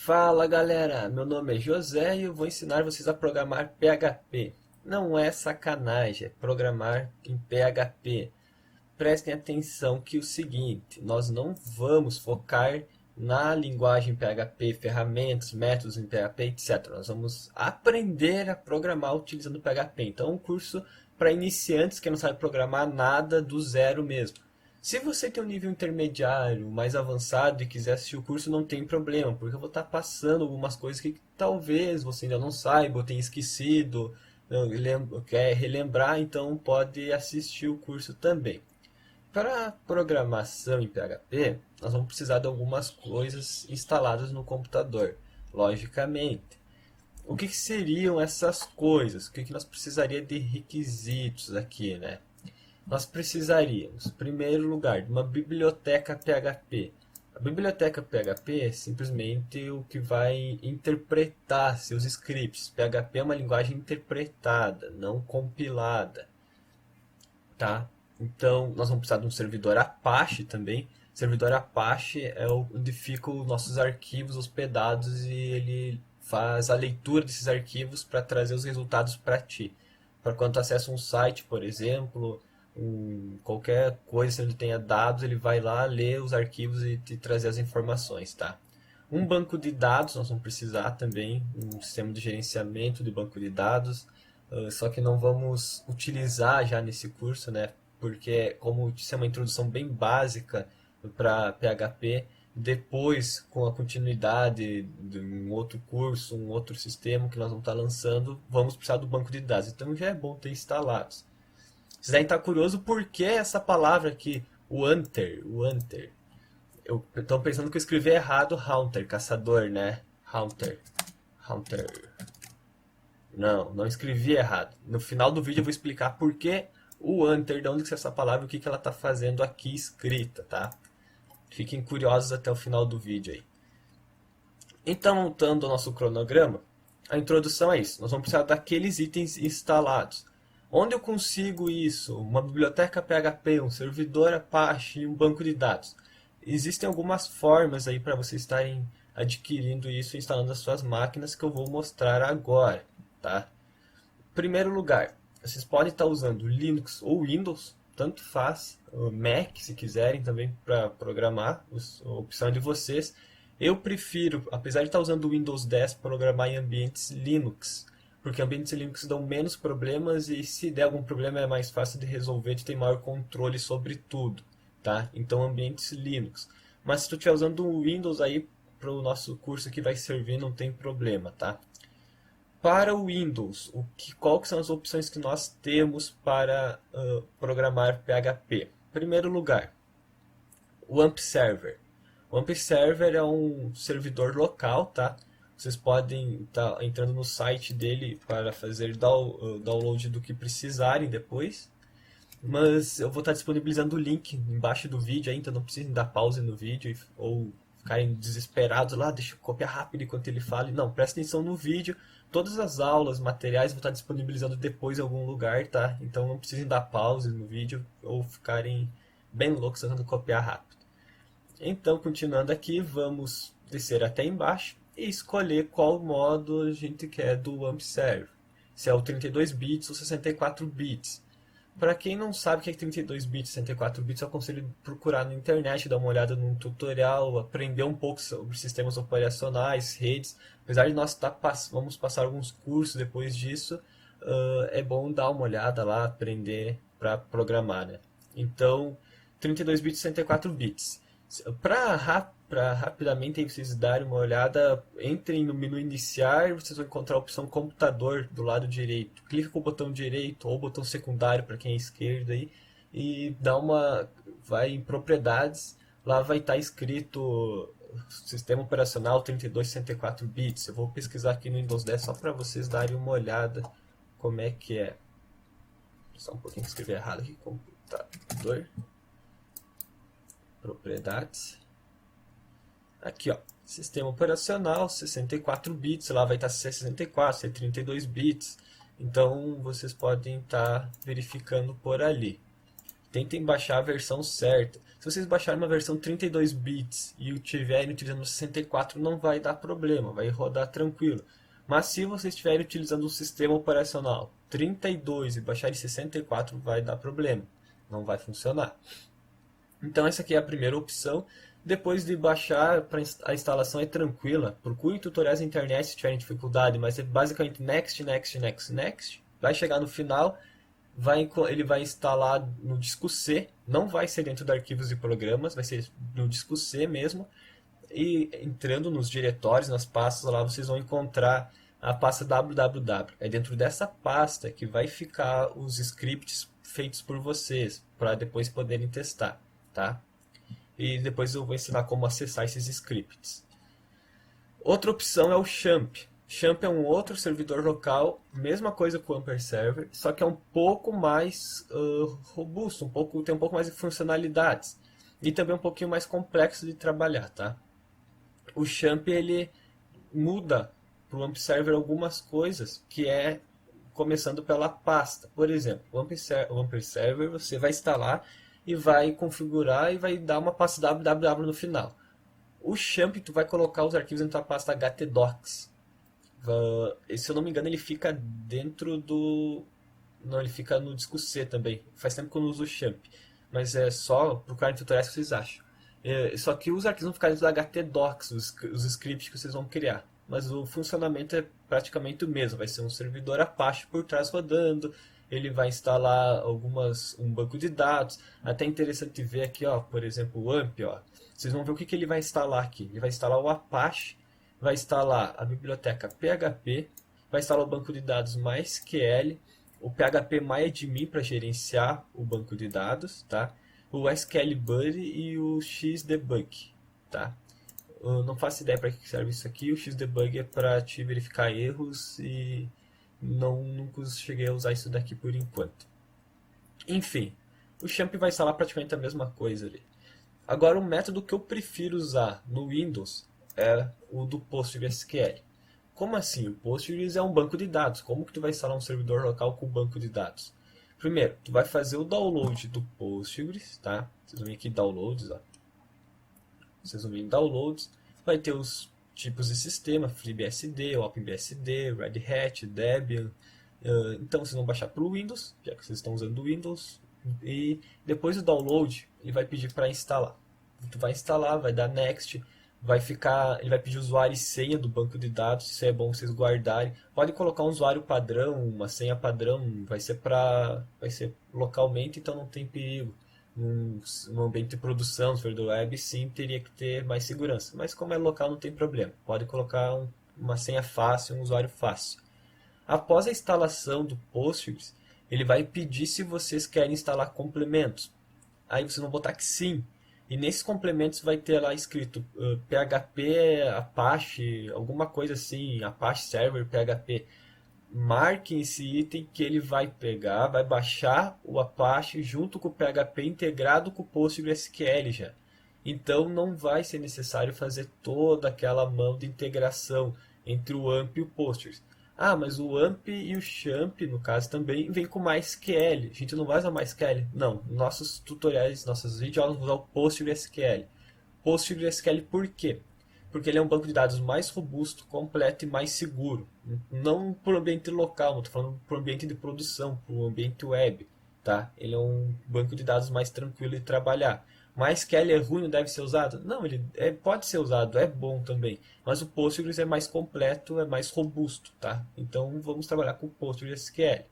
Fala galera, meu nome é José e eu vou ensinar vocês a programar PHP. Não é sacanagem, é programar em PHP. Prestem atenção que é o seguinte, nós não vamos focar na linguagem PHP, ferramentas, métodos em PHP, etc. Nós vamos aprender a programar utilizando PHP. Então é um curso para iniciantes que não sabem programar nada do zero mesmo. Se você tem um nível intermediário, mais avançado e quiser assistir o curso, não tem problema, porque eu vou estar passando algumas coisas que talvez você ainda não saiba ou tenha esquecido, quer relembrar, então pode assistir o curso também. Para programação em PHP, nós vamos precisar de algumas coisas instaladas no computador, logicamente. O que seriam essas coisas? O que nós precisaríamos de requisitos aqui, né? Nós precisaríamos, em primeiro lugar, de uma biblioteca PHP. A biblioteca PHP é simplesmente o que vai interpretar seus scripts. PHP é uma linguagem interpretada, não compilada, tá? Então, nós vamos precisar de um servidor Apache também. O servidor Apache é onde ficam os nossos arquivos hospedados e ele faz a leitura desses arquivos para trazer os resultados para ti. Para quando tu acessa um site, por exemplo, qualquer coisa, se ele tenha dados, ele vai lá ler os arquivos e te trazer as informações, tá? Um banco de dados, nós vamos precisar também, um sistema de gerenciamento de banco de dados, só que não vamos utilizar já nesse curso, né? Porque como isso é uma introdução bem básica para PHP, depois com a continuidade de um outro curso, um outro sistema que nós vamos estar lançando, vamos precisar do banco de dados. Então já é bom ter instalados. Vocês devem estar curiosos por que essa palavra aqui, o hunter. Eu estou pensando que eu escrevi errado hunter, caçador, né? Hunter. Não escrevi errado. No final do vídeo eu vou explicar por que o hunter, de onde que é essa palavra e o que ela está fazendo aqui escrita, tá? Fiquem curiosos até o final do vídeo aí. Então, montando o nosso cronograma, a introdução é isso. Nós vamos precisar daqueles itens instalados. Onde eu consigo isso? Uma biblioteca PHP, um servidor Apache e um banco de dados. Existem algumas formas aí para vocês estarem adquirindo isso e instalando nas suas máquinas que eu vou mostrar agora, tá? Em primeiro lugar, vocês podem estar usando Linux ou Windows, tanto faz, Mac se quiserem também para programar, a opção de vocês. Eu prefiro, apesar de estar usando o Windows 10, programar em ambientes Linux, porque ambientes Linux dão menos problemas e se der algum problema é mais fácil de resolver, de ter maior controle sobre tudo, tá? Então ambientes Linux. Mas se tu estiver usando o Windows aí, para o nosso curso aqui vai servir, não tem problema, tá? Para o Windows, qual que são as opções que nós temos para programar PHP? Em primeiro lugar, o AMP Server. O AMP Server é um servidor local, tá? Vocês podem estar entrando no site dele para fazer download do que precisarem depois. Mas eu vou estar disponibilizando o link embaixo do vídeo aí, então não precisem dar pause no vídeo ou ficarem desesperados lá, deixa eu copiar rápido enquanto ele fala. Não, presta atenção no vídeo. Todas as aulas, materiais, eu vou estar disponibilizando depois em algum lugar, tá? Então não precisem dar pause no vídeo ou ficarem bem loucos tentando copiar rápido. Então, continuando aqui, vamos descer até embaixo e escolher qual modo a gente quer do AMP Server. Se é o 32 bits ou 64 bits. Para quem não sabe o que é 32 bits e 64 bits, eu aconselho procurar na internet, dar uma olhada num tutorial, aprender um pouco sobre sistemas operacionais, redes. Apesar de nós vamos passar alguns cursos depois disso, é bom dar uma olhada lá, aprender para programar, né? Então, 32 bits e 64 bits. Para rapidamente vocês darem uma olhada, entrem no menu iniciar, vocês vão encontrar a opção computador do lado direito. Clica com o botão direito ou botão secundário para quem é esquerdo aí e vai em propriedades, lá vai estar escrito sistema operacional 32 64 bits. Eu vou pesquisar aqui no Windows 10 só para vocês darem uma olhada como é que é. Só um pouquinho que escrevi errado aqui, computador, propriedades. Aqui, ó, sistema operacional, 64 bits, lá vai estar 64, 32 bits, então vocês podem estar verificando por ali. tentem baixar a versão certa. Se vocês baixarem uma versão 32 bits e estiverem utilizando 64, não vai dar problema, vai rodar tranquilo. Mas se vocês estiverem utilizando um sistema operacional 32 e baixarem 64, vai dar problema, não vai funcionar. Então essa aqui é a primeira opção. Depois de baixar, a instalação é tranquila. Procure tutoriais na internet se tiverem dificuldade, mas é basicamente next, next, next, next. Vai chegar no final, ele vai instalar no disco C, não vai ser dentro de arquivos e programas, vai ser no disco C mesmo. E entrando nos diretórios, nas pastas lá, vocês vão encontrar a pasta www. É dentro dessa pasta que vai ficar os scripts feitos por vocês, para depois poderem testar, tá? E depois eu vou ensinar como acessar esses scripts. Outra opção é o Champ. Champ é um outro servidor local, mesma coisa com o Ampere Server, só que é um pouco mais robusto, tem um pouco mais de funcionalidades. E também um pouquinho mais complexo de trabalhar, tá? O Champ, ele muda para o Ampere Server algumas coisas, que é começando pela pasta. Por exemplo, o Ampere Server você vai instalar e vai configurar e vai dar uma pasta www no final. O Champ, tu vai colocar os arquivos dentro da pasta htdocs. Se eu não me engano, ele fica dentro do... Não, ele fica no disco C também. Faz tempo que eu não uso o Champ. Mas é só procurar em tutoriais que vocês acham. Só que os arquivos vão ficar dentro da htdocs, os scripts que vocês vão criar. Mas o funcionamento é praticamente o mesmo. Vai ser um servidor Apache por trás rodando. Ele vai instalar um banco de dados. Até interessante ver aqui, ó, por exemplo, o AMP. Ó. Vocês vão ver o que ele vai instalar aqui. Ele vai instalar o Apache, vai instalar a biblioteca PHP, vai instalar o banco de dados MySQL, o PHP MyAdmin para gerenciar o banco de dados, tá? O SQL Buddy e o Xdebug, tá? Eu não faço ideia para que serve isso aqui. O Xdebug é para te verificar erros e nunca cheguei a usar isso daqui por enquanto. Enfim, o Champ vai instalar praticamente a mesma coisa ali. Agora, o método que eu prefiro usar no Windows é o do PostgreSQL. Como assim? O Postgres é um banco de dados. Como que tu vai instalar um servidor local com banco de dados? Primeiro, tu vai fazer o download do Postgres, tá? Vocês vão vir aqui em Downloads, ó. Vocês vão vir em Downloads, vai ter os tipos de sistema, FreeBSD, OpenBSD, Red Hat, Debian. Então vocês vão baixar para o Windows, já que vocês estão usando o Windows. E depois do download, ele vai pedir para instalar. Tu vai instalar, vai dar Next, ele vai pedir usuário e senha do banco de dados, isso é bom vocês guardarem. Pode colocar um usuário padrão, uma senha padrão, vai ser localmente, então não tem perigo. Num ambiente de produção, servidor web, sim, teria que ter mais segurança. Mas como é local, não tem problema. Pode colocar uma senha fácil, um usuário fácil. Após a instalação do Postgres, ele vai pedir se vocês querem instalar complementos. Aí vocês vão botar que sim. E nesses complementos vai ter lá escrito PHP, Apache, alguma coisa assim, Apache Server, PHP. Marque esse item que ele vai pegar, vai baixar o Apache junto com o PHP integrado com o PostgreSQL já. Então não vai ser necessário fazer toda aquela mão de integração entre o AMP e o Postgres. Ah, mas o AMP e o Champ, no caso, também vem com MySQL. A gente não vai usar MySQL? Não. Nossos tutoriais, nossos vídeos, vamos usar o PostgreSQL. PostgreSQL por quê? Porque ele é um banco de dados mais robusto, completo e mais seguro. Não para o ambiente local, não estou falando para o ambiente de produção, para o ambiente web. Tá? Ele é um banco de dados mais tranquilo de trabalhar. MySQL é ruim, não deve ser usado? Não, ele pode ser usado, é bom também. Mas o Postgres é mais completo, é mais robusto. Tá? Então vamos trabalhar com o PostgreSQL.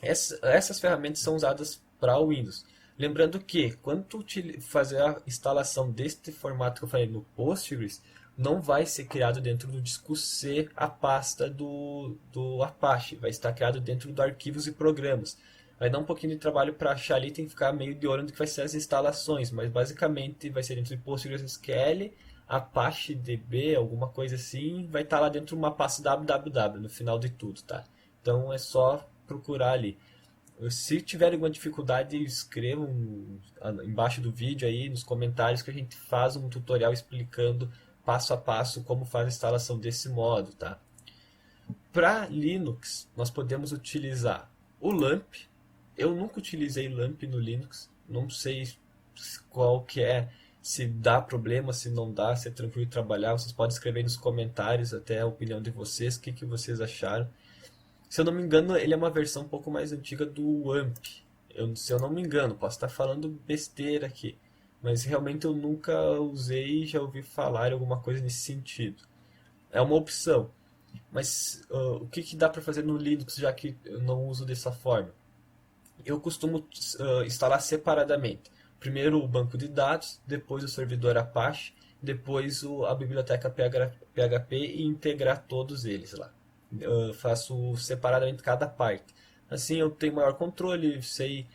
Essas ferramentas são usadas para o Windows. Lembrando que, quando tu fazer a instalação deste formato que eu falei no Postgres, não vai ser criado dentro do disco C a pasta do Apache. Vai estar criado dentro do arquivos e programas. Vai dar um pouquinho de trabalho para achar ali, tem que ficar meio de olho no que vai ser as instalações. Mas basicamente vai ser dentro de PostgreSQL, Apache DB, alguma coisa assim. Vai estar lá dentro de uma pasta www no final de tudo, tá? Então é só procurar ali. Se tiver alguma dificuldade, escrevam embaixo do vídeo aí nos comentários que a gente faz um tutorial explicando passo a passo como faz a instalação desse modo, tá? Para Linux, nós podemos utilizar o LAMP. Eu nunca utilizei LAMP no Linux, não sei qual que é, se dá problema, se não dá, se é tranquilo de trabalhar. Vocês podem escrever nos comentários até a opinião de vocês, o que, que vocês acharam. Se eu não me engano, ele é uma versão um pouco mais antiga do AMP. Se eu não me engano, posso estar falando besteira aqui. Mas realmente eu nunca usei e já ouvi falar alguma coisa nesse sentido. É uma opção. Mas o que, que dá para fazer no Linux, já que eu não uso dessa forma? Eu costumo instalar separadamente. Primeiro o banco de dados, depois o servidor Apache, depois a biblioteca PHP e integrar todos eles lá. Eu faço separadamente cada parte. Assim eu tenho maior controle, sei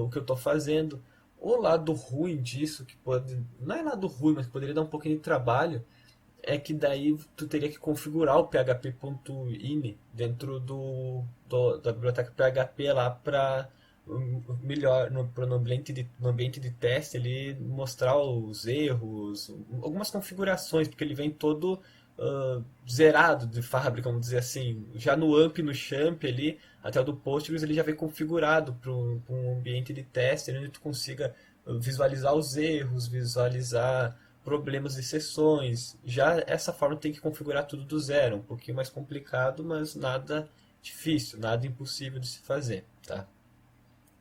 o que eu estou fazendo. O lado ruim disso, que pode, não é lado ruim, mas poderia dar um pouquinho de trabalho, é que daí tu teria que configurar o php.ini dentro da biblioteca PHP lá para melhor no ambiente de teste ele mostrar os erros, algumas configurações, porque ele vem todo zerado de fábrica, vamos dizer assim. Já no AMP, no XAMPP ali, até o do Postgres, ele já vem configurado para um ambiente de teste, onde tu consiga visualizar os erros, visualizar problemas de sessões. Já essa forma tem que configurar tudo do zero, um pouquinho mais complicado, mas nada difícil, nada impossível de se fazer, tá?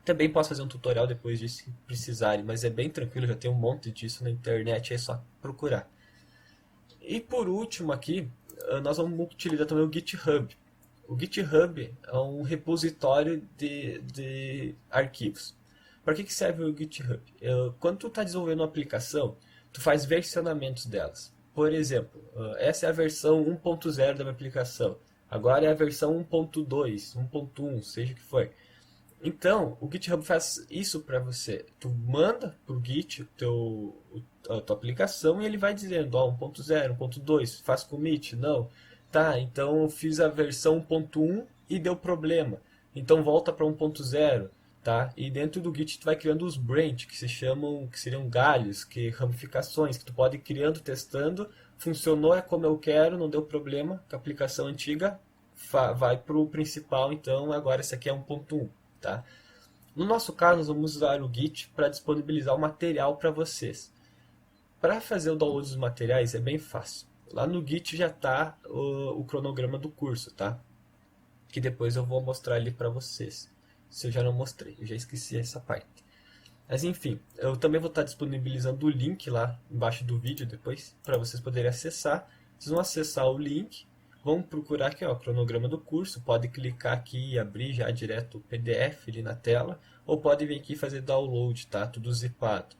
Também posso fazer um tutorial depois disso se precisarem, mas é bem tranquilo, já tem um monte disso na internet, é só procurar. E por último aqui, nós vamos utilizar também o GitHub. O GitHub é um repositório de arquivos. Para que serve o GitHub? Quando tu está desenvolvendo uma aplicação, tu faz versionamentos delas. Por exemplo, essa é a versão 1.0 da minha aplicação. Agora é a versão 1.2, 1.1, seja o que for. Então, o GitHub faz isso para você. Tu manda pro Git a tua aplicação e ele vai dizendo, ó, 1.0, 1.2, faz commit? Não. Tá, então eu fiz a versão 1.1 e deu problema. Então volta para 1.0, tá? E dentro do Git tu vai criando os branch, que se chamam, que seriam galhos, que ramificações, que tu pode ir criando, testando, funcionou, é como eu quero, não deu problema, com a aplicação antiga, vai pro principal, então agora esse aqui é 1.1. Tá? No nosso caso, nós vamos usar o Git para disponibilizar o material para vocês. Para fazer o download dos materiais é bem fácil. Lá no Git já está o cronograma do curso, tá? Que depois eu vou mostrar ali para vocês. Se eu já não mostrei, eu já esqueci essa parte. Mas enfim, eu também vou estar disponibilizando o link lá embaixo do vídeo depois, para vocês poderem acessar. Vocês vão acessar o link. Vamos procurar aqui, ó, o cronograma do curso. Pode clicar aqui e abrir já direto o PDF ali na tela. Ou pode vir aqui e fazer download, tá? Tudo zipado.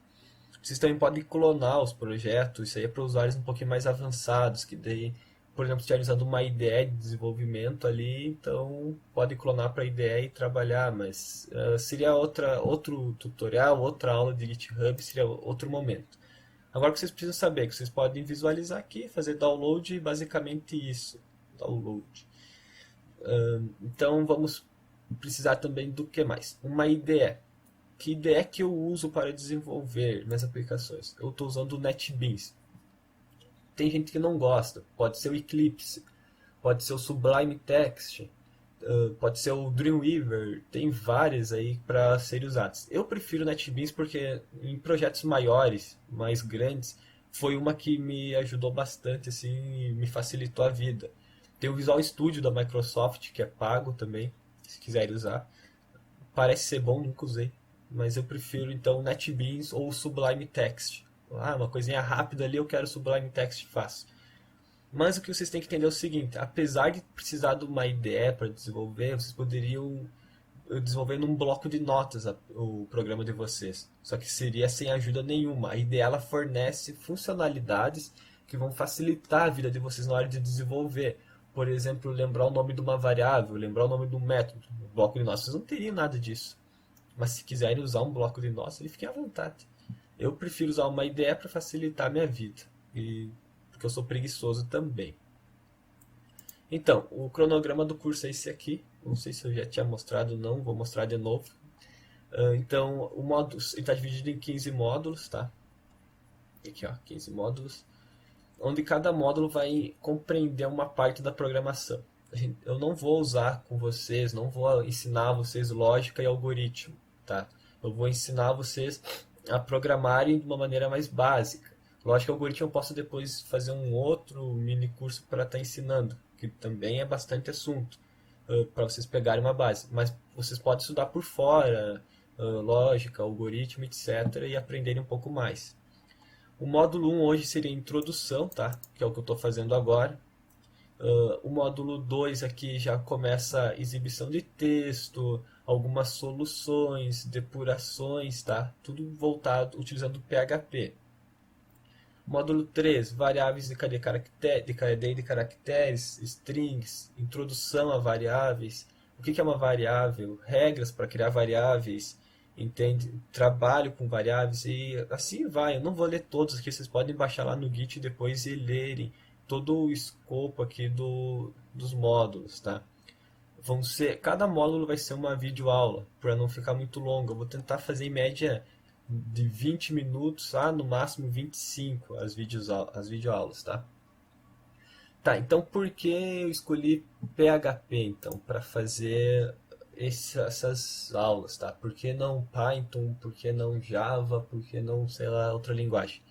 Vocês também podem clonar os projetos. Isso aí é para usuários um pouquinho mais avançados. Que daí, por exemplo, se estiver usando uma IDE de desenvolvimento ali, então pode clonar para a IDE e trabalhar. Mas seria outro tutorial, outra aula de GitHub, seria outro momento. Agora o que vocês precisam saber é que vocês podem visualizar aqui, fazer download e basicamente isso. Download. Então vamos precisar também do que mais? Uma IDE. Que IDE que eu uso para desenvolver minhas aplicações? Eu estou usando o NetBeans. Tem gente que não gosta. Pode ser o Eclipse, pode ser o Sublime Text, pode ser o Dreamweaver. Tem várias aí para serem usadas. Eu prefiro o NetBeans porque em projetos maiores, mais grandes, foi uma que me ajudou bastante assim, e me facilitou a vida. Tem o Visual Studio da Microsoft, que é pago também, se quiserem usar. Parece ser bom, nunca usei. Mas eu prefiro então o NetBeans ou o Sublime Text. Uma coisinha rápida ali, eu quero Sublime Text fácil. Mas o que vocês têm que entender é o seguinte, apesar de precisar de uma IDE para desenvolver, vocês poderiam desenvolver num bloco de notas o programa de vocês. Só que seria sem ajuda nenhuma. A IDE ela fornece funcionalidades que vão facilitar a vida de vocês na hora de desenvolver. Por exemplo, lembrar o nome de uma variável, lembrar o nome de um método. No bloco de notas, vocês não teriam nada disso. Mas se quiserem usar um bloco de notas, ele fica à vontade. Eu prefiro usar uma IDE para facilitar a minha vida. Porque eu sou preguiçoso também. Então, o cronograma do curso é esse aqui. Não sei se eu já tinha mostrado ou não, vou mostrar de novo. Então, o módulo está dividido em 15 módulos, tá? Aqui, ó, 15 módulos. Onde cada módulo vai compreender uma parte da programação. eu não vou usar com vocês, não vou ensinar vocês lógica e algoritmo, tá? Eu vou ensinar vocês a programarem de uma maneira mais básica. Lógica e algoritmo eu posso depois fazer um outro mini curso para estar ensinando, que também é bastante assunto, para vocês pegarem uma base. Mas vocês podem estudar por fora, lógica, algoritmo, etc., e aprenderem um pouco mais. O módulo 1 hoje seria introdução, tá? Que é o que eu estou fazendo agora. O módulo 2 aqui já começa a exibição de texto, algumas soluções, depurações, tá? Tudo voltado utilizando o PHP. Módulo 3, variáveis de cadeia de caracteres, strings, introdução a variáveis, o que é uma variável, regras para criar variáveis, entende? Trabalho com variáveis e assim vai. Eu não vou ler todos aqui, vocês podem baixar lá no Git depois e lerem todo o escopo aqui dos módulos, tá? Cada módulo vai ser uma videoaula, para não ficar muito longo. Eu vou tentar fazer em média de 20 minutos a no máximo 25 as videoaulas, tá? Tá, então por que eu escolhi PHP então para fazer essas aulas, tá? Por que não Python? Por que não Java? Por que não, sei lá, outra linguagem?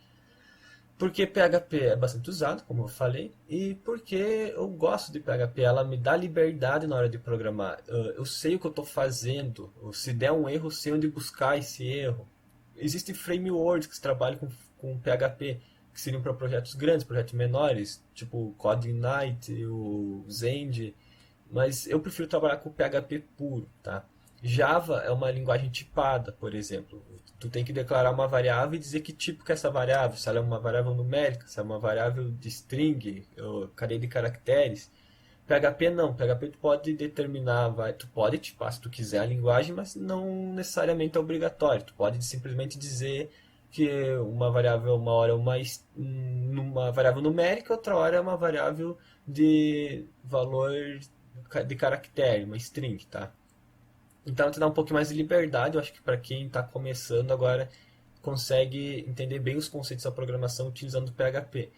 Porque PHP é bastante usado, como eu falei, e porque eu gosto de PHP, ela me dá liberdade na hora de programar. Eu sei o que eu estou fazendo, se der um erro, eu sei onde buscar esse erro. Existem frameworks que trabalham com PHP, que seriam para projetos grandes, projetos menores, tipo CodeIgnite, o Zend, mas eu prefiro trabalhar com PHP puro, tá? Java é uma linguagem tipada, por exemplo. Tu tem que declarar uma variável e dizer que tipo que é essa variável, se ela é uma variável numérica, se é uma variável de string, ou cadeia de caracteres. PHP não, PHP tu pode determinar, tu pode tipar se tu quiser a linguagem, mas não necessariamente é obrigatório. Tu pode simplesmente dizer que uma variável uma hora é uma variável numérica, outra hora é uma variável de valor de caractere, uma string, tá? Então te dá um pouco mais de liberdade, eu acho que para quem está começando agora consegue entender bem os conceitos da programação utilizando o PHP.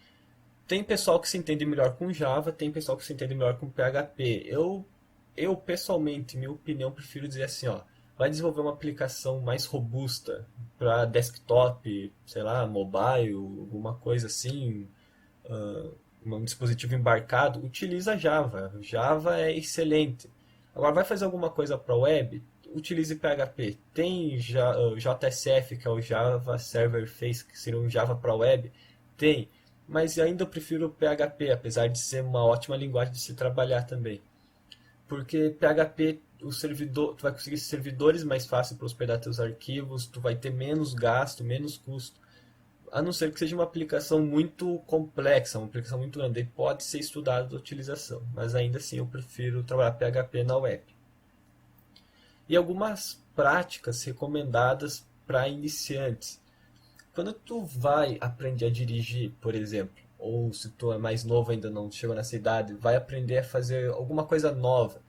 Tem pessoal que se entende melhor com Java, tem pessoal que se entende melhor com PHP. Eu pessoalmente, minha opinião, prefiro dizer assim, ó, vai desenvolver uma aplicação mais robusta para desktop, sei lá, mobile, alguma coisa assim, um dispositivo embarcado, utiliza Java. Java é excelente. Agora, vai fazer alguma coisa para web? Utilize PHP. Tem JSF, que é o Java Server Face, que seria um Java para web? Tem. Mas ainda eu prefiro o PHP, apesar de ser uma ótima linguagem de se trabalhar também. Porque PHP, tu vai conseguir servidores mais fácil para hospedar teus arquivos, tu vai ter menos gasto, menos custo. A não ser que seja uma aplicação muito complexa, uma aplicação muito grande, pode ser estudada a utilização, mas ainda assim eu prefiro trabalhar PHP na web. E algumas práticas recomendadas para iniciantes. Quando tu vai aprender a dirigir, por exemplo, ou se tu é mais novo ainda não chegou nessa idade, vai aprender a fazer alguma coisa nova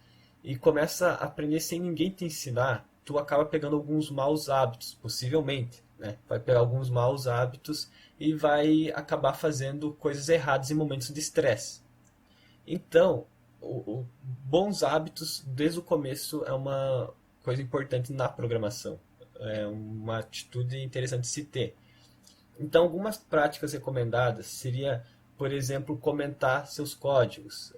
e começa a aprender sem ninguém te ensinar, tu acaba pegando alguns maus hábitos, possivelmente, né? Vai pegar alguns maus hábitos e vai acabar fazendo coisas erradas em momentos de estresse. Então, bons hábitos desde o começo é uma coisa importante na programação. É uma atitude interessante de se ter. Então, algumas práticas recomendadas seria, por exemplo, comentar seus códigos,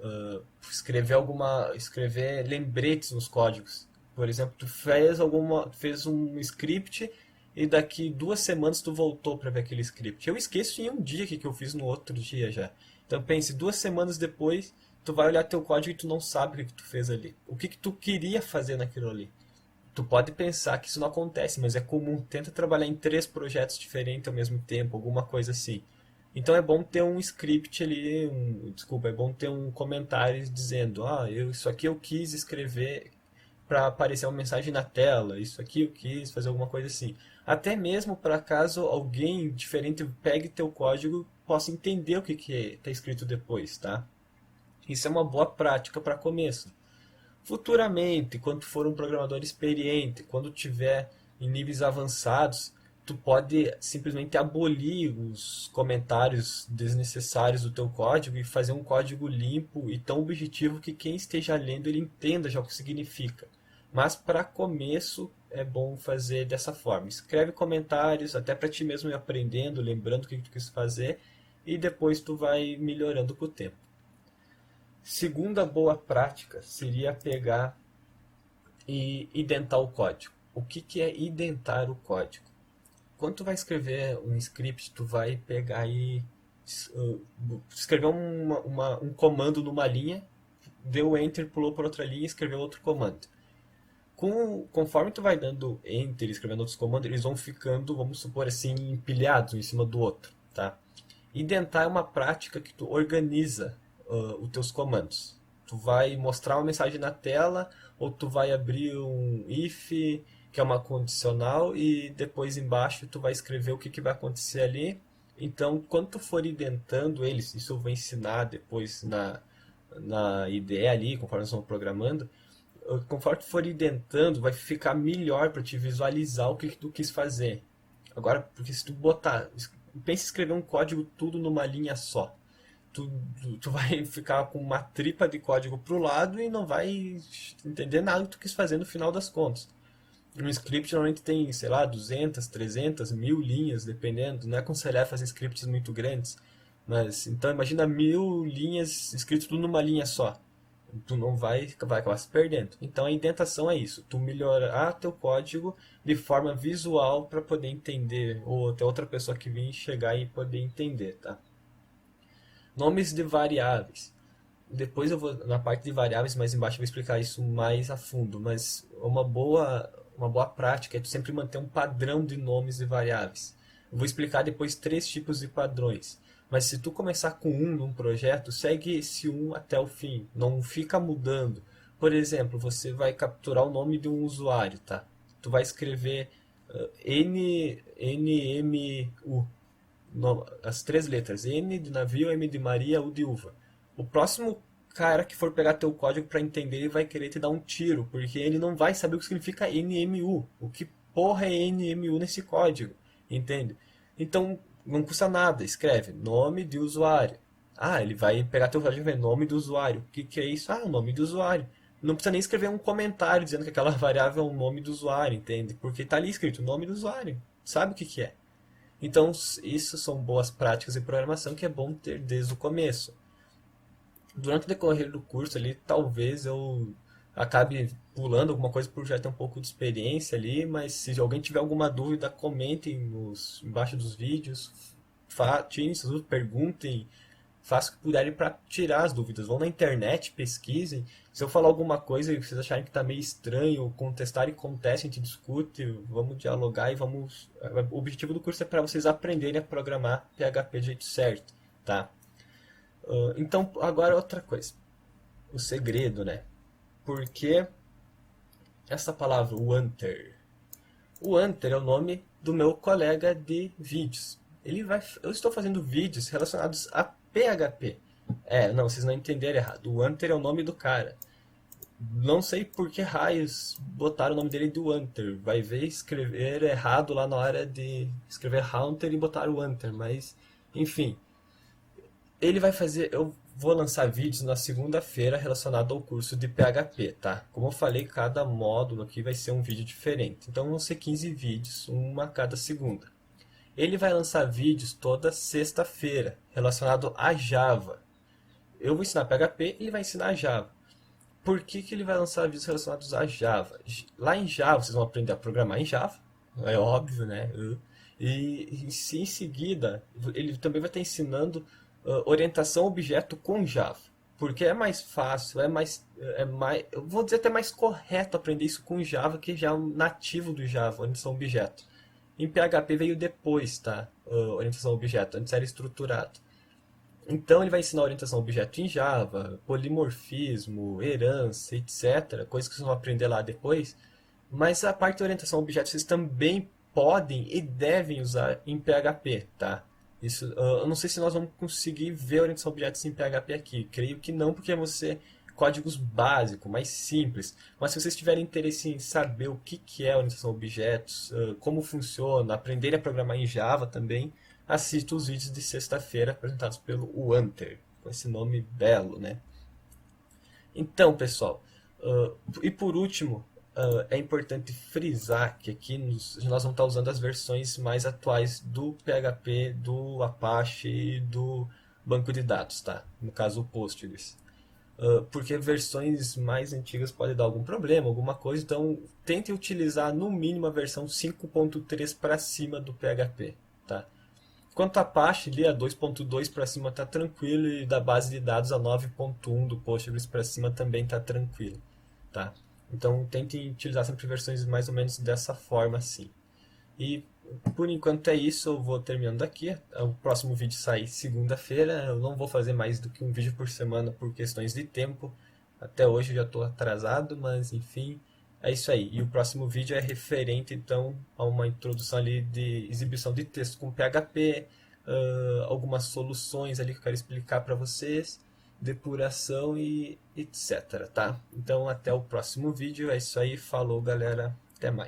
escrever lembretes nos códigos. Por exemplo, tu fez um script e daqui 2 semanas tu voltou para ver aquele script. Eu esqueço em um dia o que eu fiz no outro dia já. Então pense, 2 semanas depois, tu vai olhar teu código e tu não sabe o que tu fez ali. O que tu queria fazer naquilo ali. Tu pode pensar que isso não acontece, mas é comum. Tenta trabalhar em 3 projetos diferentes ao mesmo tempo, alguma coisa assim. Então é bom ter um script ali, desculpa, é bom ter um comentário dizendo, isso aqui eu quis escrever para aparecer uma mensagem na tela, isso aqui eu quis fazer alguma coisa assim. Até mesmo para caso alguém diferente pegue teu código, possa entender o que está escrito depois, tá? Isso é uma boa prática para começo. Futuramente, quando for um programador experiente, quando tiver em níveis avançados, tu pode simplesmente abolir os comentários desnecessários do teu código e fazer um código limpo e tão objetivo que quem esteja lendo ele entenda já o que significa. Mas para começo é bom fazer dessa forma. Escreve comentários até para ti mesmo ir aprendendo, lembrando o que tu quis fazer e depois tu vai melhorando com o tempo. Segunda boa prática seria pegar e identar o código. O que é identar o código? Quando tu vai escrever um script, tu vai pegar e escrever um comando numa linha, deu enter, pulou para outra linha e escreveu outro comando. Conforme tu vai dando enter, escrevendo outros comandos, eles vão ficando, vamos supor assim, empilhados um em cima do outro, tá? Identar é uma prática que tu organiza os teus comandos. Tu vai mostrar uma mensagem na tela, ou tu vai abrir um if, que é uma condicional, e depois embaixo tu vai escrever o que vai acontecer ali. Então, quando tu for identando eles, isso eu vou ensinar depois na IDE ali, conforme nós vamos programando, conforme tu for identando, vai ficar melhor para te visualizar o que tu quis fazer. Agora, porque se tu botar, pensa em escrever um código tudo numa linha só. Tu vai ficar com uma tripa de código pro lado e não vai entender nada que tu quis fazer no final das contas. Um script normalmente tem, sei lá, 200, 300, 1000 linhas, dependendo. Não é aconselhável fazer scripts muito grandes. Mas, então imagina 1000 linhas escritas tudo numa linha só. Tu não vai acabar se perdendo. Então a indentação é isso. Tu melhorar teu código de forma visual para poder entender. Ou até outra pessoa que vem chegar e poder entender, tá? Nomes de variáveis. Depois eu vou na parte de variáveis, mais embaixo eu vou explicar isso mais a fundo. Mas uma boa prática é tu sempre manter um padrão de nomes de variáveis. Eu vou explicar depois 3 tipos de padrões. Mas se tu começar com um num projeto, segue esse um até o fim. Não fica mudando. Por exemplo, você vai capturar o nome de um usuário, tá? Tu vai escrever NMU. As 3 letras, N de navio, M de Maria, U de uva. O próximo cara que for pegar teu código para entender, ele vai querer te dar um tiro, porque ele não vai saber o que significa NMU. O que porra é NMU nesse código, entende? Então, não custa nada, escreve nome de usuário. Ah, ele vai pegar teu código e ver nome do usuário. O que é isso? Ah, o nome do usuário. Não precisa nem escrever um comentário dizendo que aquela variável é o nome do usuário, entende? Porque tá ali escrito nome do usuário. Sabe o que é? Então, isso são boas práticas de programação que é bom ter desde o começo. Durante o decorrer do curso ali, talvez eu acabe pulando alguma coisa por já ter um pouco de experiência ali, mas se alguém tiver alguma dúvida, comentem embaixo dos vídeos, tirem suas dúvidas, perguntem, façam o que puderem para tirar as dúvidas. Vão na internet, pesquisem. Se eu falar alguma coisa e vocês acharem que está meio estranho, contestarem, contestem, a gente discute, vamos dialogar e vamos... O objetivo do curso é para vocês aprenderem a programar PHP do jeito certo, tá? Então, agora outra coisa. O segredo, né? Porque essa palavra, o Hunter. O Hunter é o nome do meu colega de vídeos. Eu estou fazendo vídeos relacionados a PHP. Não, vocês não entenderam errado. O Hunter é o nome do cara. Não sei por que raios botaram o nome dele de Hunter. Vai ver escrever errado lá na hora de escrever Hunter e botar o Hunter. Mas, enfim. Ele vai fazer... Eu vou lançar vídeos na segunda-feira relacionado ao curso de PHP, tá? Como eu falei, cada módulo aqui vai ser um vídeo diferente. Então vão ser 15 vídeos, uma a cada segunda. Ele vai lançar vídeos toda sexta-feira, relacionado a Java. Eu vou ensinar PHP, ele vai ensinar Java. Por que ele vai lançar vídeos relacionados a Java? Lá em Java, vocês vão aprender a programar em Java, é óbvio, né? E em seguida, ele também vai estar ensinando orientação a objeto com Java. Porque é mais fácil, eu vou dizer até mais correto aprender isso com Java, que já é um nativo do Java, orientação a objeto. Em PHP veio depois, tá? Orientação a objeto, antes era estruturado. Então ele vai ensinar orientação a objeto em Java, polimorfismo, herança, etc. Coisas que vocês vão aprender lá depois. Mas a parte de orientação a objeto vocês também podem e devem usar em PHP, tá? Isso, eu não sei se nós vamos conseguir ver orientação a objetos em PHP aqui. Creio que não, porque você códigos básicos, mais simples. Mas se vocês tiverem interesse em saber o que é orientação a objetos, como funciona, aprender a programar em Java também, assista os vídeos de sexta-feira apresentados pelo Wanter, com esse nome belo, né? Então, pessoal, e por último, é importante frisar que aqui nós vamos estar usando as versões mais atuais do PHP, do Apache e do banco de dados, tá? No caso, o Postgres. Porque versões mais antigas podem dar algum problema, alguma coisa, então tente utilizar no mínimo a versão 5.3 para cima do PHP, tá? Quanto a Apache, ali a 2.2 para cima está tranquilo e da base de dados a 9.1 do Postgres para cima também está tranquilo, tá? Então tentem utilizar sempre versões mais ou menos dessa forma assim. E por enquanto é isso, eu vou terminando aqui. O próximo vídeo sai segunda-feira. Eu não vou fazer mais do que um vídeo por semana por questões de tempo. Até hoje eu já estou atrasado, mas enfim, é isso aí. E o próximo vídeo é referente então a uma introdução ali de exibição de texto com PHP, algumas soluções ali que eu quero explicar para vocês, depuração e etc, tá? Então até o próximo vídeo. É isso aí, falou galera, até mais.